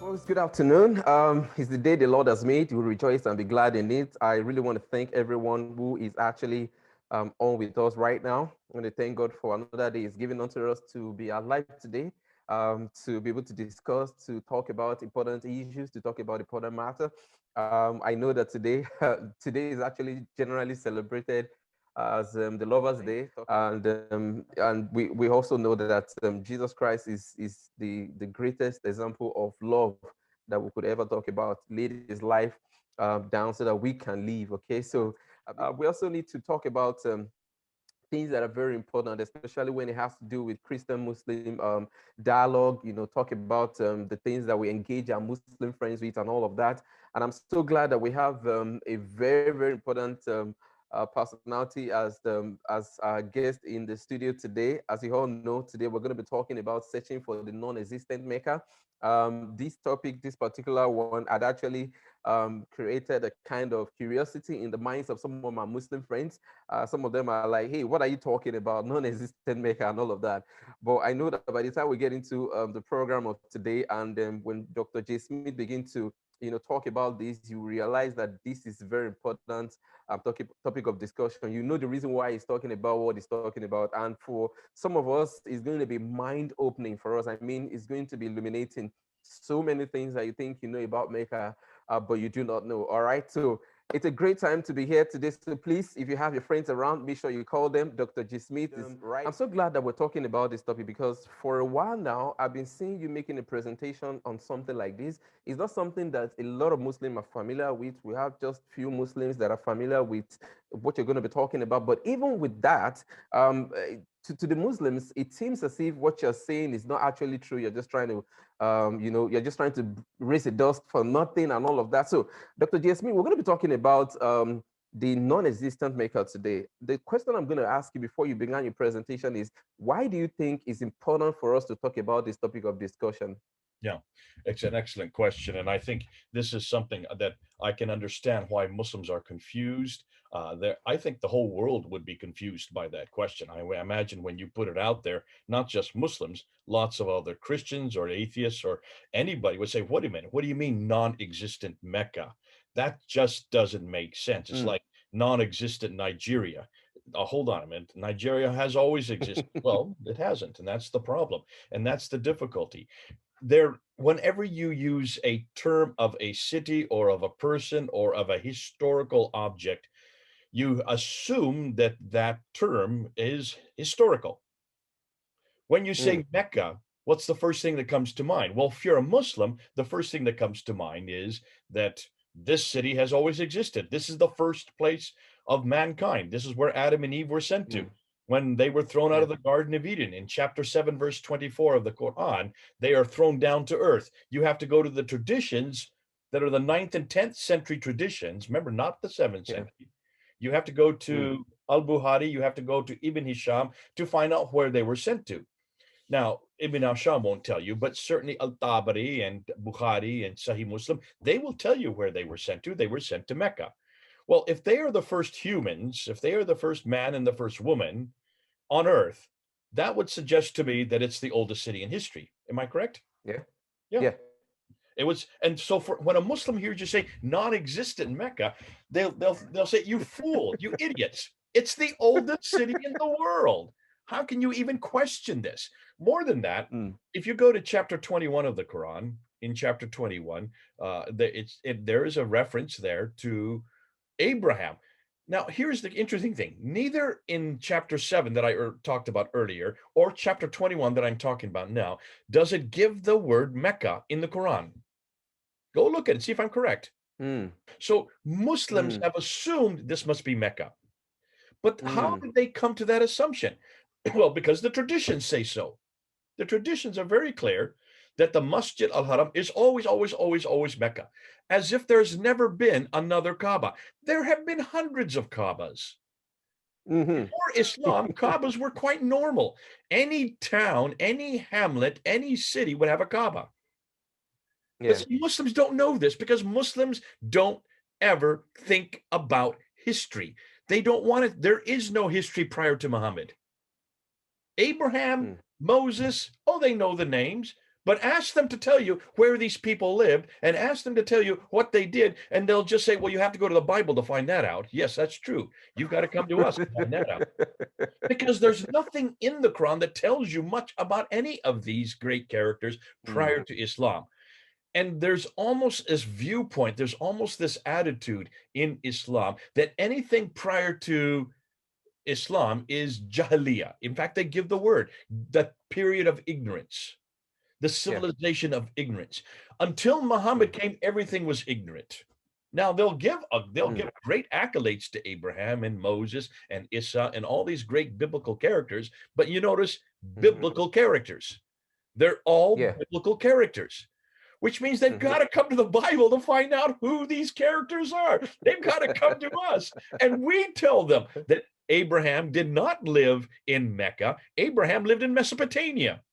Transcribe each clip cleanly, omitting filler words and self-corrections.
Folks, good afternoon. It's the day the Lord has made. We will rejoice and be glad in it. I really want to thank everyone who is actually on with us right now. I want to thank God for another day He's given unto us to be alive today, to be able to discuss, to talk about important issues, to talk about important matter. I know that today, today is actually generally celebrated as the Lovers' Day, and we also know that Jesus Christ is the greatest example of love that we could ever talk about. Laid His life down so that we can live. Okay, so we also need to talk about things that are very important, especially when it has to do with Christian-Muslim dialogue. You know, talk about the things that we engage our Muslim friends with and all of that. And I'm so glad that we have a very important personality as our guest in the studio today. As you all know, today we're going to be talking about searching for the non-existent Mecca. This topic, this particular one, had actually created a kind of curiosity in the minds of some of my Muslim friends. Some of them are like, hey, what are you talking about? Non-existent Mecca and all of that. But I know that by the time we get into the program of today, and when Dr. J. Smith begins to talk about this, you realize that this is very important topic of discussion. You know the reason why he's talking about what he's talking about. And for some of us, it's going to be mind-opening for us. I mean, it's going to be illuminating so many things that you think you know about Mecca, but you do not know. All right. So it's a great time to be here today. So please, if you have your friends around, make sure you call them. Dr. G. Smith is right. I'm so glad that we're talking about this topic because for a while now, I've been seeing you making a presentation on something like this. It's not something that a lot of Muslims are familiar with. We have just few Muslims that are familiar with what you're going to be talking about. But even with that, to the Muslims, it seems as if what you're saying is not actually true. You're just trying to you're just trying to raise a dust for nothing and all of that. So, Dr. J. Smith, we're going to be talking about the non-existent maker today. The question I'm going to ask you before you begin your presentation is, why do you think it's important for us to talk about this topic of discussion? Yeah, it's an excellent question. And I think this is something that I can understand why Muslims are confused. I think the whole world would be confused by that question. I imagine when you put it out there, not just Muslims, lots of other Christians or atheists or anybody would say, wait a minute, what do you mean non-existent Mecca? That just doesn't make sense. It's like non-existent Nigeria. Hold on a minute. Nigeria has always existed. Well, it hasn't. And that's the problem. And that's the difficulty there. Whenever you use a term of a city or of a person or of a historical object, you assume that that term is historical. When you say Mecca, what's the first thing that comes to mind? Well, if you're a Muslim, the first thing that comes to mind is that this city has always existed. This is the first place of mankind. This is where Adam and Eve were sent to. When they were thrown out of the Garden of Eden in chapter 7, verse 24 of the Quran, they are thrown down to earth. You have to go to the traditions that are the 9th and 10th century traditions. Remember, not the 7th century. You have to go to Al-Buhari, you have to go to Ibn Hisham to find out where they were sent to. Now, Ibn Hisham won't tell you, but certainly Al-Tabari and Bukhari and Sahih Muslim, they will tell you where they were sent to. They were sent to Mecca. Well, if they are the first humans, if they are the first man and the first woman on earth, that would suggest to me that it's the oldest city in history. Am I correct? Yeah. Yeah. Yeah. It was, and so for when a Muslim hears you say non-existent Mecca, they'll say, "You fool, you idiots! It's the oldest city in the world. How can you even question this?" More than that, if you go to chapter 21 of the Quran, in chapter 21, there is a reference there to Abraham. Now, here's the interesting thing. Neither in chapter 7 that I talked about earlier or chapter 21 that I'm talking about now does it give the word Mecca in the Quran. Go look at it, see if I'm correct. So Muslims have assumed this must be Mecca. But how did they come to that assumption? Well, because the traditions say so. The traditions are very clear that the Masjid al-Haram is always Mecca, as if there's never been another Kaaba. There have been hundreds of Kaabas. Before Islam, Kaabas were quite normal. Any town, any hamlet, any city would have a Kaaba. But Muslims don't know this because Muslims don't ever think about history. They don't want it. There is no history prior to Muhammad. Abraham, Moses, they know the names, But ask them to tell you where these people lived and ask them to tell you what they did. And they'll just say, well, you have to go to the Bible to find that out. Yes, that's true. You've got to come to us to find that out. Because there's nothing in the Quran that tells you much about any of these great characters prior to Islam. And there's almost this viewpoint, there's almost this attitude in Islam that anything prior to Islam is jahiliyyah. In fact, they give the word, the period of ignorance, the Yeah. civilization of ignorance. Until Muhammad came, everything was ignorant. Now they'll give great accolades to Abraham and Moses and Isa and all these great biblical characters, but you notice biblical characters. They're all Yeah. biblical characters, which means they've got to come to the Bible to find out who these characters are. They've got to come to us. And we tell them that Abraham did not live in Mecca. Abraham lived in Mesopotamia.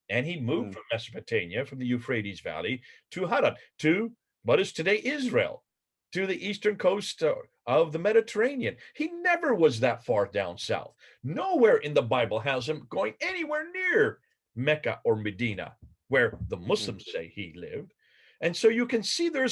And he moved from Mesopotamia, from the Euphrates Valley, to Haran, to what is today Israel, to the eastern coast of the Mediterranean. He never was that far down south. Nowhere in the Bible has him going anywhere near Mecca or Medina, where the Muslims say he lived. And so you can see there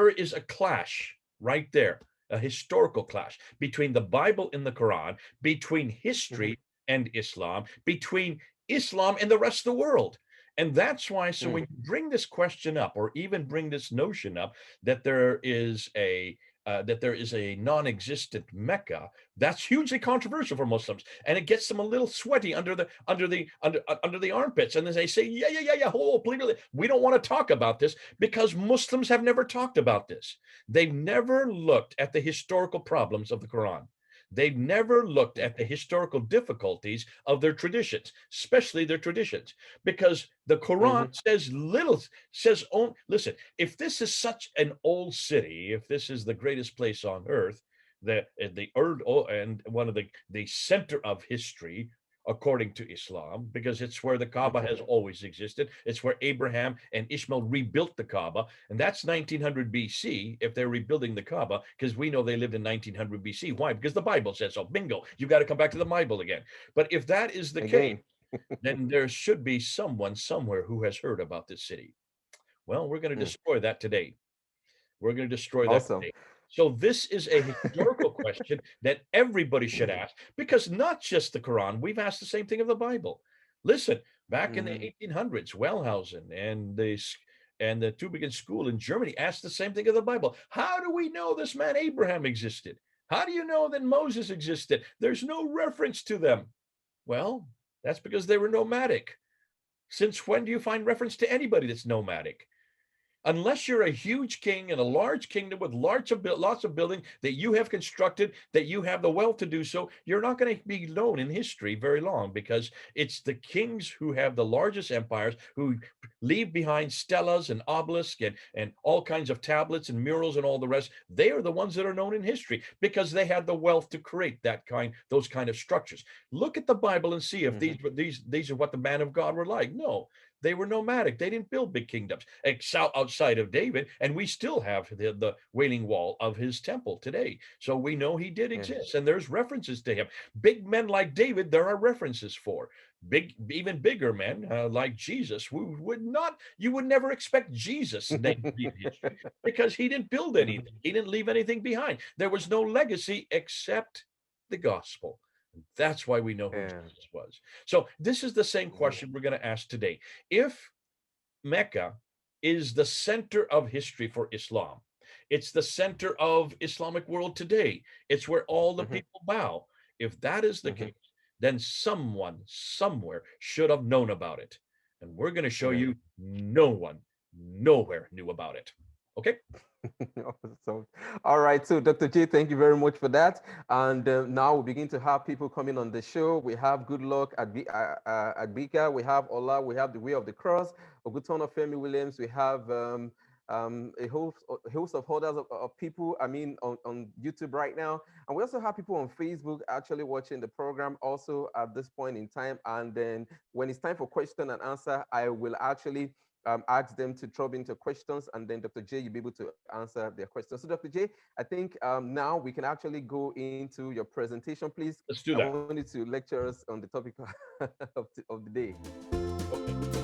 is a clash right there, a historical clash between the Bible and the Quran, between history and Islam, between Islam and the rest of the world. And that's why, so when you bring this question up, or even bring this notion up that there is a non-existent Mecca, that's hugely controversial for Muslims, and it gets them a little sweaty under the armpits. And then they say, yeah, oh, please, we don't want to talk about this, because Muslims have never talked about this. They've never looked at the historical problems of the Quran. They've never looked at the historical difficulties of their traditions, especially their traditions, because the Quran listen, if this is such an old city, if this is the greatest place on earth, the earth and one of the center of history, according to Islam, because it's where the Kaaba has always existed. It's where Abraham and Ishmael rebuilt the Kaaba, and that's 1900 BC, if they're rebuilding the Kaaba, because we know they lived in 1900 BC. Why? Because the Bible says so. Bingo. You got to come back to the Bible again. But if that is the case, then there should be someone somewhere who has heard about this city. Well, we're going to destroy that today. We're going to destroy that today. So this is a historical question that everybody should ask, because not just the Quran, we've asked the same thing of the Bible. Listen, back in the 1800s, Wellhausen and the Tübingen School in Germany asked the same thing of the Bible. How do we know this man Abraham existed? How do you know that Moses existed? There's no reference to them. Well, that's because they were nomadic. Since when do you find reference to anybody that's nomadic? Unless you're a huge king in a large kingdom with lots of building that you have constructed, that you have the wealth to do so, you're not going to be known in history very long, because it's the kings who have the largest empires, who leave behind stelas and obelisks and all kinds of tablets and murals and all the rest. They are the ones that are known in history because they had the wealth to create those kind of structures. Look at the Bible and see if these are what the man of God were like. No. They were nomadic. They didn't build big kingdoms outside of David, and we still have the Wailing Wall of his temple today. So we know he did exist, and there's references to him. Big men like David, there are references for. Even bigger men like Jesus, you would never expect Jesus to be in history, because he didn't build anything. He didn't leave anything behind. There was no legacy except the gospel. That's why we know who Jesus was. So this is the same question we're going to ask today. If Mecca is the center of history for Islam, it's the center of Islamic world today, it's where all the people bow. If that is the case, then someone somewhere should have known about it. And we're going to show you no one nowhere knew about it. Okay? So, all right. So, Dr. J, thank you very much for that. And now we begin to have people coming on the show. We have Good Luck at Bika. We have Ola. We have The Way of the Cross. Ogutona Femi Williams. We have a host of others of people, on YouTube right now. And we also have people on Facebook actually watching the program also at this point in time. And then when it's time for question and answer, I will actually ask them to throw into questions, and then Dr. J, you'll be able to answer their questions. So Dr. J, I think now we can actually go into your presentation, please. Let's do that. I want you to lecture us on the topic of the day. Okay.